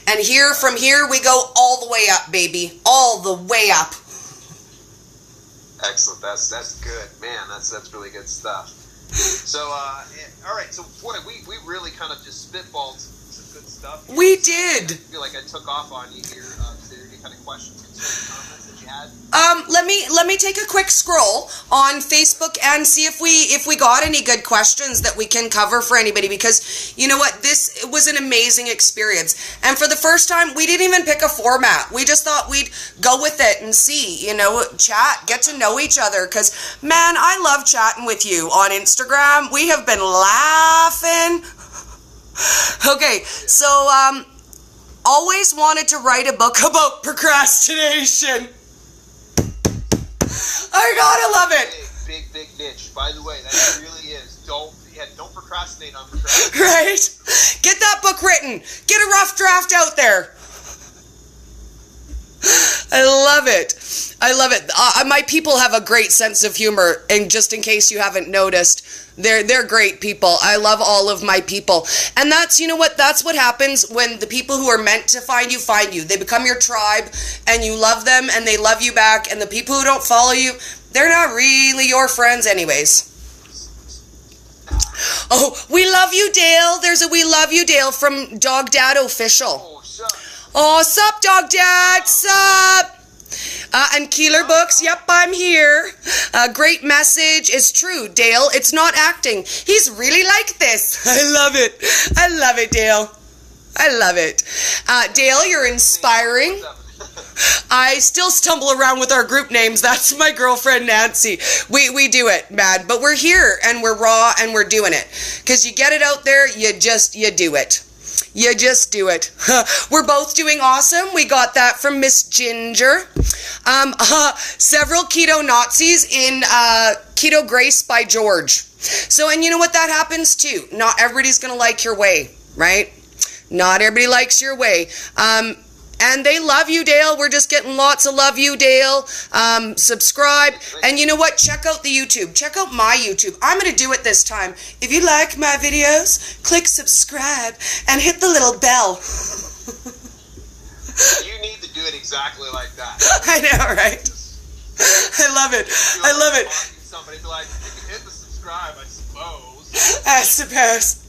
And from here we go all the way up, baby. All the way up. Excellent. That's good. Man, that's really good stuff. So, all right. So, boy, we really kind of just spitballed good stuff. We did. I feel like I took off on you here. Is there any kind of questions, concerns, comments that you had? Let me take a quick scroll on Facebook and see if we got any good questions that we can cover for anybody, because you know what, this was an amazing experience, and for the first time we didn't even pick a format. We just thought we'd go with it and see, chat, get to know each other, because man, I love chatting with you on Instagram. We have been laughing. Okay, so always wanted to write a book about procrastination. I gotta love it. Big niche. By the way, that really is. Don't procrastinate on procrastination. Right? Get that book written. Get a rough draft out there. I love it. I love it. My people have a great sense of humor, and just in case you haven't noticed, they're great people. I love all of my people. And that's, you know what, that's what happens when the people who are meant to find you. They become your tribe, and you love them, and they love you back, and the people who don't follow you, they're not really your friends anyways. Oh, we love you, Dale. There's a we love you, Dale, from Dog Dad Official. Oh, sup, Dog Dad, sup? And Keeler Books, yep, I'm here. Great message is true, Dale. It's not acting. He's really like this. I love it. I love it, Dale. I love it. Dale, you're inspiring. I still stumble around with our group names. That's my girlfriend, Nancy. We do it, man. But we're here, and we're raw, and we're doing it. Because you get it out there, you do it. You just do it. We're both doing awesome. We got that from Miss Ginger. Several keto Nazis in Keto Grace by George. So, and you know what that happens too. Not everybody's going to like your way, right? Not everybody likes your way. And they love you, Dale. We're just getting lots of love you, Dale. Subscribe. And you know what? Check out the YouTube. Check out my YouTube. I'm going to do it this time. If you like my videos, click subscribe and hit the little bell. You need to do it exactly like that. I know, right? I love it. I love it. Somebody be like, you can hit the subscribe, I suppose. I suppose.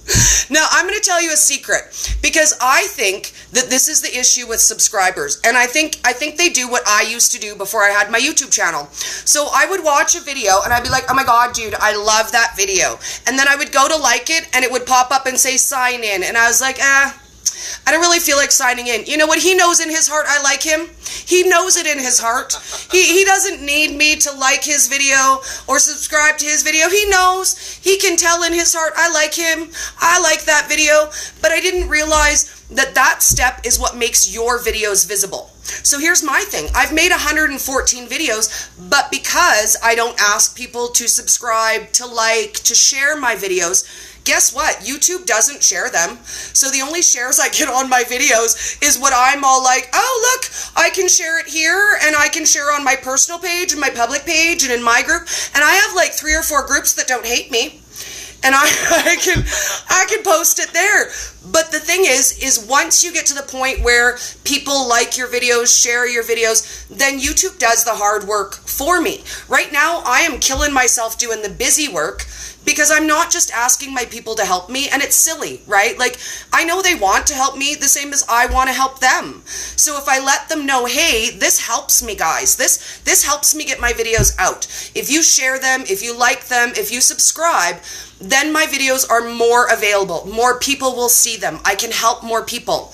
Now, I'm going to tell you a secret, because I think that this is the issue with subscribers, and I think they do what I used to do before I had my YouTube channel. So I would watch a video, and I'd be like, oh my god, dude, I love that video. And then I would go to like it, and it would pop up and say sign in, and I was like, I don't really feel like signing in. You know what? He knows in his heart I like him. He knows it in his heart. He doesn't need me to like his video or subscribe to his video. He knows. He can tell in his heart I like him. I like that video. But I didn't realize that step is what makes your videos visible. So here's my thing. I've made 114 videos, but because I don't ask people to subscribe, to like, to share my videos, guess what? YouTube doesn't share them. So the only shares I get on my videos is what I'm all like, oh, look, I can share it here, and I can share on my personal page and my public page and in my group. And I have like 3 or 4 groups that don't hate me. And I can post it there. But the thing is once you get to the point where people like your videos, share your videos, then YouTube does the hard work for me. Right now, I am killing myself doing the busy work, because I'm not just asking my people to help me, and it's silly, right? Like, I know they want to help me the same as I want to help them. So if I let them know, hey, this helps me, guys. This helps me get my videos out. If you share them, if you like them, if you subscribe, then my videos are more available. More people will see them. I can help more people.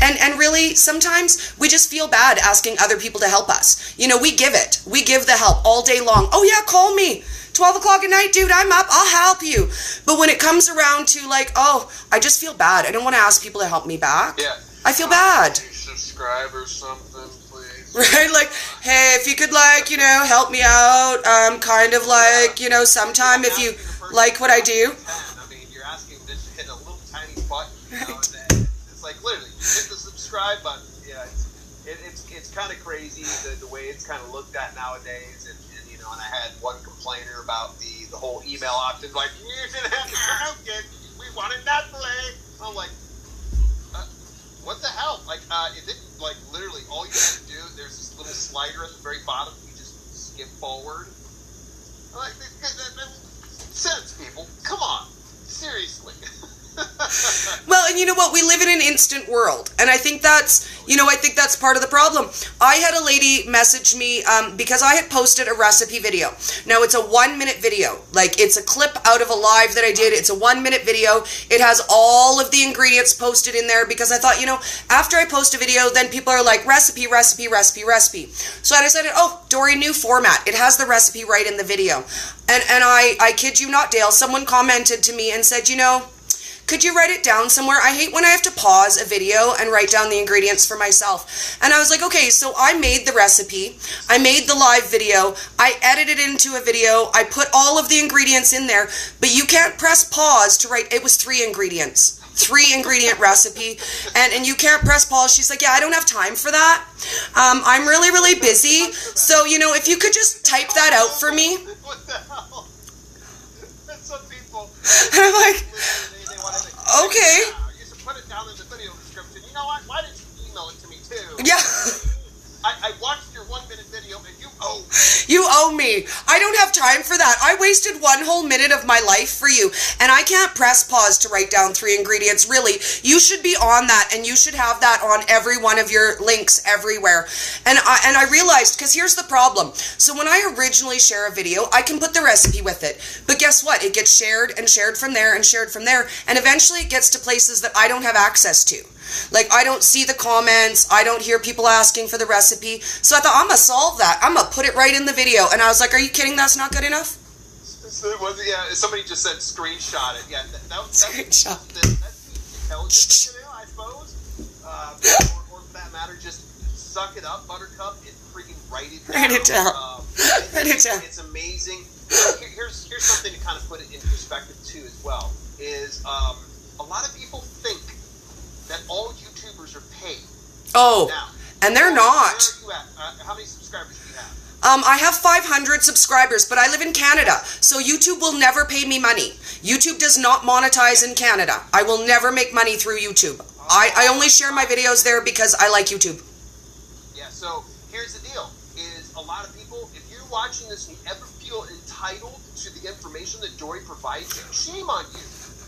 And really, sometimes we just feel bad asking other people to help us. You know, we give it. We give the help all day long. Oh yeah, call me. 12 o'clock at night, dude, I'm up, I'll help you. But when it comes around to like, oh, I just feel bad. I don't want to ask people to help me back. Yeah. I feel bad. Subscribe or something, please. Right? Like, hey, if you could like, you know, help me out, kind of like, you know, sometime if you like what I do. I mean, you're asking to hit a little tiny button, you know, and it's like literally, hit the subscribe button. Yeah, it's kind of crazy the way it's kind of looked at nowadays, and you know, and I had one complainer about the whole email option, like, you didn't have to count it, we wanted that play. I'm like, what the hell? Like, is it like literally all you have to do? There's this little slider at the very bottom. You just skip forward. I'm like, sense, people, come on, seriously. Well, and you know what? We live in an instant world, and I think that's, you know, I think that's part of the problem. I had a lady message me because I had posted a recipe video. Now, it's a 1-minute video. Like, it's a clip out of a live that I did. It's a 1-minute video. It has all of the ingredients posted in there because I thought, you know, after I post a video, then people are like, recipe, recipe, recipe, recipe. So I decided, oh, Dory, new format. It has the recipe right in the video. And I kid you not, Dale, someone commented to me and said, you know, could you write it down somewhere? I hate when I have to pause a video and write down the ingredients for myself. And I was like, okay, so I made the recipe. I made the live video. I edited it into a video. I put all of the ingredients in there, but you can't press pause to write. It was 3 ingredients. 3-ingredient recipe, and you can't press pause. She's like, yeah, I don't have time for that. I'm really, really busy. So, you know, if you could just type that out for me. What the hell? Some people. And I'm like, They want to, okay. You should put it down in the video description. You know what? Why didn't you email it to me too? Yeah. I watched your 1-minute video and you owe me. You owe me. I don't have time for that. I wasted 1 whole minute of my life for you, and I can't press pause to write down 3 ingredients. Really, you should be on that, and you should have that on every one of your links everywhere. And I realized, because here's the problem. So when I originally share a video, I can put the recipe with it. But guess what? It gets shared and shared from there and shared from there, and eventually it gets to places that I don't have access to. Like, I don't see the comments, I don't hear people asking for the recipe. So I thought, I'm going to solve that. I'm going to put it right in the video. And I was like, are you kidding? That's not good enough? So it was, yeah, somebody just said screenshot it. Yeah, Screenshot. That's the intelligent thing to do, I suppose. Or for that matter, just suck it up, Buttercup, and freaking write it down. Write it down. Write it down. It's amazing. Here's something to kind of put it in perspective too, as well. Is a lot of people think that all YouTubers are paid. Oh, now, and they're not. Where are you at? How many subscribers do you have? I have 500 subscribers, but I live in Canada, so YouTube will never pay me money. YouTube does not monetize in Canada. I will never make money through YouTube. I only share my videos there because I like YouTube. Yeah, so here's the deal, is a lot of people, if you're watching this and you ever feel entitled to the information that Dory provides you, shame on you.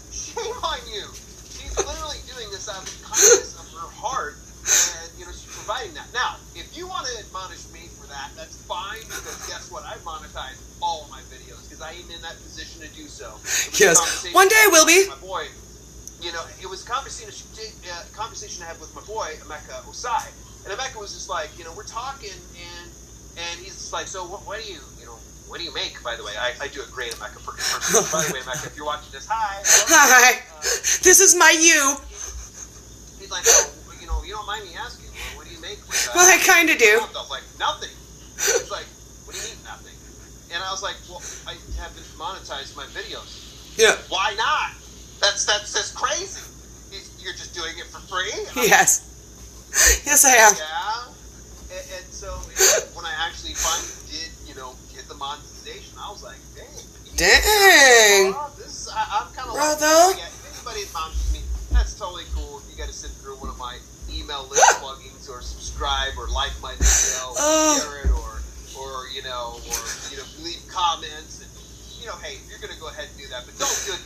Shame on you. She's literally doing this out of the kindness of her heart, and, you know, she's providing that. Now, if you want to admonish me for that, that's fine, because guess what? I monetize all of my videos, because I am in that position to do so. Yes, one day I will be. My boy, you know, it was a conversation I had with my boy, Emeka Osai, and Emeka was just like, you know, we're talking, and he's just like, so what do you know, what do you make, by the way? I do a great Emeka person. By the way, Emeka, if you're watching this, hi. Hi. This is my you. He's like, oh, you know, you don't mind me asking, well, what do you make? Well, I kind of do. I was like, nothing. He's like, what do you mean nothing? And I was like, well, I haven't monetized my videos. Yeah. Why not? That's crazy. You're just doing it for free? Yes. Yes, I am. Yeah. And so when I actually finally did, you know, get the monetization, I was like, dang. I'm kind of brother. Like, if anybody admonishes me, that's totally cool. You got to sit through one of my email list pluggings, or subscribe, or like my video, or share it, or you know, leave comments. And, you know, hey, you're gonna go ahead and do that, but don't do it.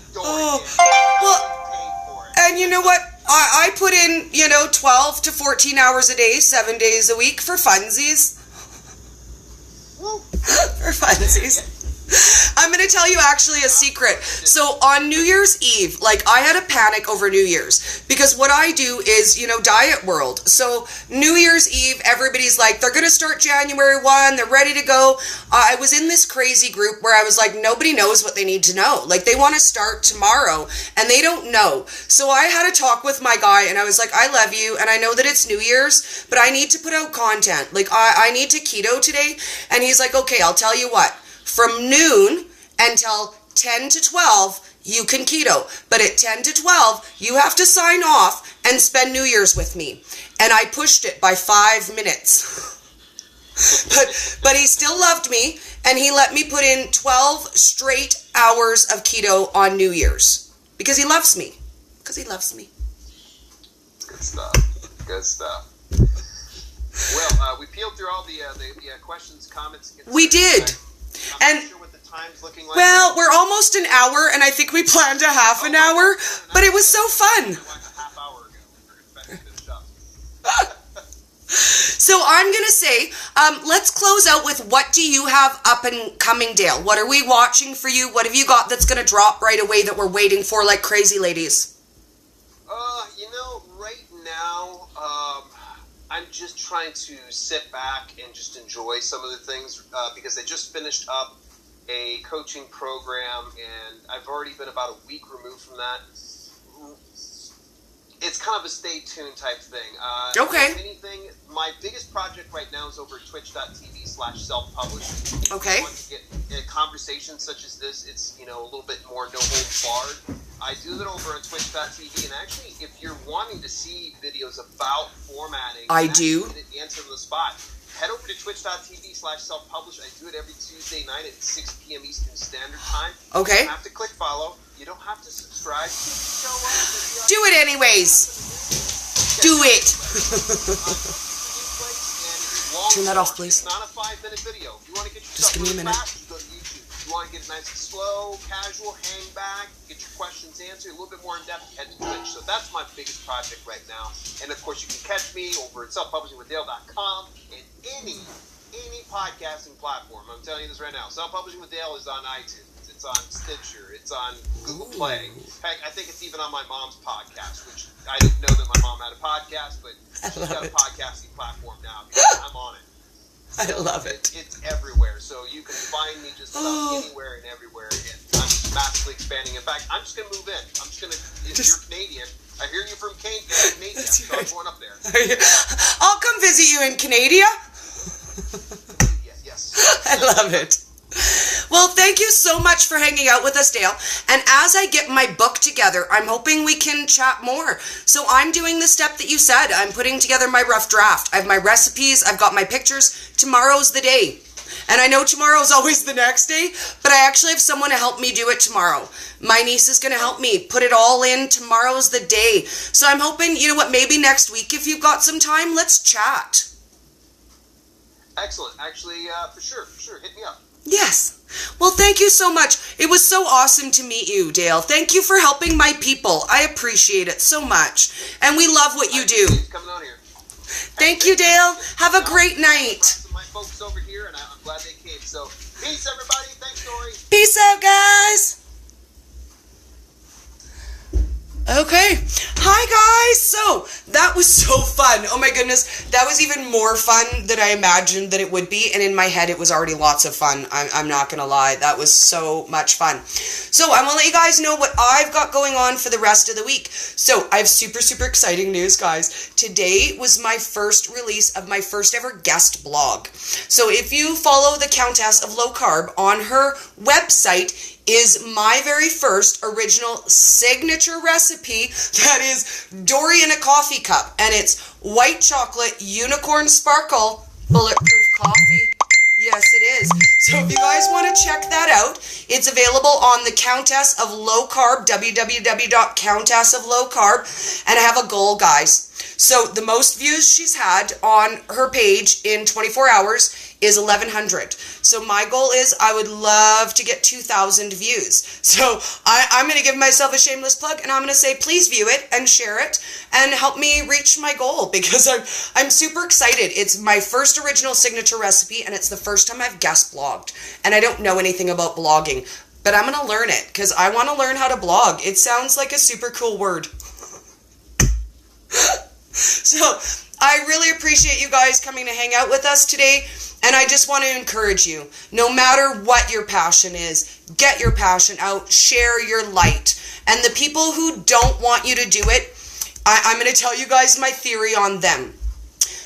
And you know what? I put in, you know, 12 to 14 hours a day, 7 days a week for funsies. Woo. For funsies. I'm going to tell you actually a secret. So on New Year's Eve, like, I had a panic over New Year's, because what I do is, you know, diet world. So New Year's Eve, everybody's like, they're going to start January 1, they're ready to go. I was in this crazy group where I was like, nobody knows what they need to know. Like, they want to start tomorrow and they don't know. So I had a talk with my guy and I was like, I love you and I know that it's New Year's, but I need to put out content. Like, I need to keto today. And he's like, okay, I'll tell you what. From noon until 10 to 12, you can keto. But at 10 to 12, you have to sign off and spend New Year's with me. And I pushed it by 5 minutes. but he still loved me, and he let me put in 12 straight hours of keto on New Year's. Because he loves me. Because he loves me. Good stuff. Good stuff. Well, we peeled through all the questions, comments. We did. I'm not sure what the time's looking like. Well, we're almost an hour, and I think we planned a half an hour, but it was so fun. A half hour ago. We were going to finish up. So I'm going to say, let's close out with, what do you have up and coming, Dale? What are we watching for you? What have you got that's going to drop right away that we're waiting for like crazy ladies? You know, right now, I'm just trying to sit back and just enjoy some of the things, because I just finished up a coaching program, and I've already been about a week removed from that. It's kind of a stay tuned type thing. Okay. If anything, my biggest project right now is over at twitch.tv/self-publishing. Okay. If you want to get a conversation such as this, it's, you know, a little bit more no holds barred. I do that over on Twitch.tv, and actually, if you're wanting to see videos about formatting, I do. Answer on the spot. Head over to twitch.tv/self-publish. I do it every Tuesday night at 6 p.m. Eastern Standard Time. Okay. You don't have to click follow. You don't have to subscribe. Just show up. Do it anyways. Do it. Turn that off, please. It's not a 5-minute video. If you want to get your Just give me a minute. fast, you go to YouTube. If you want to get it nice and slow, casual, hang back, get your questions answered, a little bit more in depth, head to Twitch. So that's my biggest project right now. And of course, you can catch me over at selfpublishingwithdale.com and any podcasting platform. I'm telling you this right now. Self Publishing with Dale is on iTunes. It's on Stitcher. It's on Google Play. Heck, I think it's even on my mom's podcast, which I didn't know that my mom had a podcast, but she's got a podcasting platform now because I'm on it. I love it. It's everywhere, so you can find me just about anywhere and everywhere. And I'm massively expanding. In fact, I'm just going to move in. I'm just going to, if you're Canadian, I hear you from Canada, That's so right. I'm going up there. I'll come visit you in Canada. Yes. I love it. Well, thank you so much for hanging out with us, Dale. And as I get my book together, I'm hoping we can chat more. So I'm doing the step that you said. I'm putting together my rough draft. I have my recipes. I've got my pictures. Tomorrow's the day. And I know tomorrow's always the next day, but I actually have someone to help me do it tomorrow. My niece is going to help me put it all in. Tomorrow's the day. So I'm hoping, you know what, maybe next week if you've got some time, let's chat. Excellent. Actually, for sure. Hit me up. Yes. Well, thank you so much. It was so awesome to meet you, Dale. Thank you for helping my people. I appreciate it so much. And we love what you do. Coming on here. Thank you, Dale. Have a great night. My folks over here, and I'm glad they came. So, peace, everybody. Thanks, Dory. Peace out, guys. Okay. Hi, guys. So, that was so fun. Oh, my goodness. That was even more fun than I imagined that it would be. And in my head, it was already lots of fun. I'm not going to lie. That was so much fun. So, I want to let you guys know what I've got going on for the rest of the week. So, I have super, super exciting news, guys. Today was my first release of my first ever guest blog. So, if you follow the Countess of Low Carb on her website, is my very first original signature recipe that is Dory in a coffee cup. And it's white chocolate, unicorn sparkle, bulletproof coffee. Yes, it is. So if you guys want to check that out, it's available on the Countess of Low Carb, www.countessoflowcarb. And I have a goal, guys. So the most views she's had on her page in 24 hours is 1,100. So my goal is I would love to get 2,000 views. So I'm going to give myself a shameless plug, and I'm going to say please view it and share it and help me reach my goal, because I'm super excited. It's my first original signature recipe, and it's the first time I've guest blogged. And I don't know anything about blogging, but I'm going to learn it because I want to learn how to blog. It sounds like a super cool word. So I really appreciate you guys coming to hang out with us today. And I just want to encourage you, no matter what your passion is, get your passion out, share your light. And the people who don't want you to do it, I'm going to tell you guys my theory on them.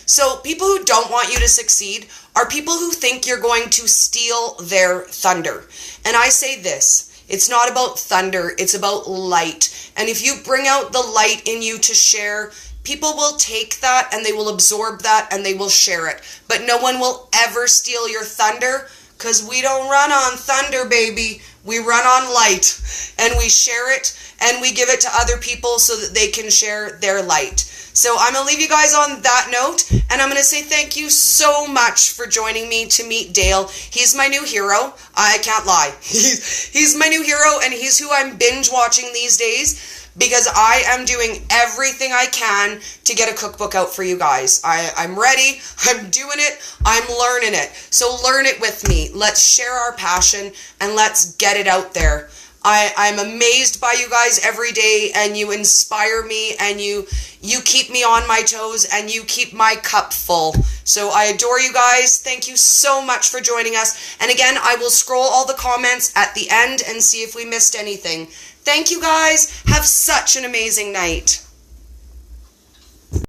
So people who don't want you to succeed are people who think you're going to steal their thunder. And I say this, it's not about thunder, it's about light. And if you bring out the light in you to share, people will take that and they will absorb that and they will share it. But no one will ever steal your thunder, because we don't run on thunder, baby. We run on light, and we share it and we give it to other people so that they can share their light. So I'm going to leave you guys on that note, and I'm going to say thank you so much for joining me to meet Dale. He's my new hero. I can't lie. He's my new hero, and he's who I'm binge watching these days, because I am doing everything I can to get a cookbook out for you guys. I'm ready. I'm doing it. I'm learning it. So learn it with me. Let's share our passion and let's get it out there. I'm amazed by you guys every day, and you inspire me, and you keep me on my toes, and you keep my cup full. So I adore you guys. Thank you so much for joining us. And again, I will scroll all the comments at the end and see if we missed anything. Thank you guys. Have such an amazing night.